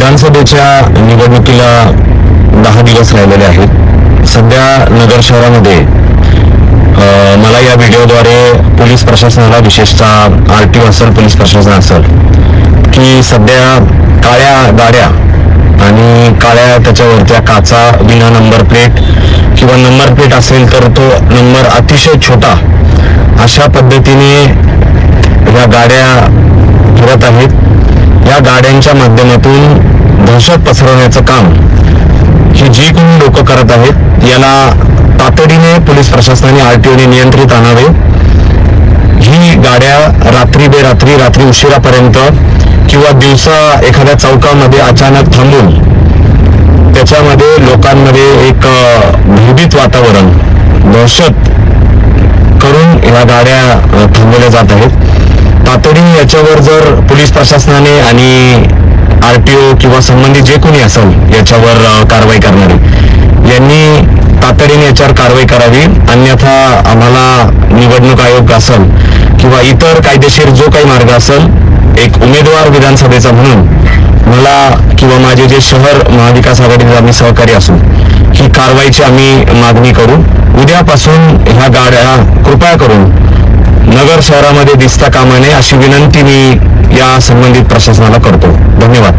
विधानसभेच्या निवडणुकीला 10 दिवस राहिलेले आहेत। सध्या नगर शहरामध्ये मला या व्हिडिओद्वारे पोलीस प्रशासनाला, विशेषतः आरटीओ असेल, पोलीस प्रशासन असेल, की सध्या काळ्या गाड्या आणि काळ्या त्याच्यावरच्या काचा, बिना नंबर प्लेट किंवा नंबर प्लेट असेल तर तो नंबर अतिशय छोटा, अशा पद्धतीने या गाड्या फिरत आहेत। या गाड्यांच्या माध्यमातून दहशत पसरवण्याचं काम हे जे कोणी लोक करत आहेत, याला तातडीने पोलीस प्रशासनाने, आरटीओने नियंत्रित आणावे। ही गाड्या रात्री उशिरापर्यंत किंवा दिवसा एखाद्या चौकामध्ये अचानक थांबून त्याच्यामध्ये लोकांमध्ये एक भीतीत वातावरण, दहशत करून या गाड्या थांबवल्या जात आहेत। तातडीने याच्यावर जर पोलीस प्रशासनाने आणि आरटीओ किंवा संबंधित जे कोणी असेल याच्यावर कारवाई करणारे, यांनी तातडीने याच्यावर कारवाई करावी। अन्यथा आम्हाला निवडणूक आयोग असेल किंवा इतर कायदेशीर जो काही मार्ग असेल, एक उमेदवार विधानसभेचा म्हणून मला किंवा माझे जे शहर महाविकास आघाडीचे आम्ही सहकारी असू, ही कारवाईची आम्ही मागणी करू। उद्यापासून ह्या गाड्या कृपया करून नगर शहरामध्ये दिसता कामा नये, अशी विनंती मी या संबंधित प्रशासनाला करतो। धन्यवाद।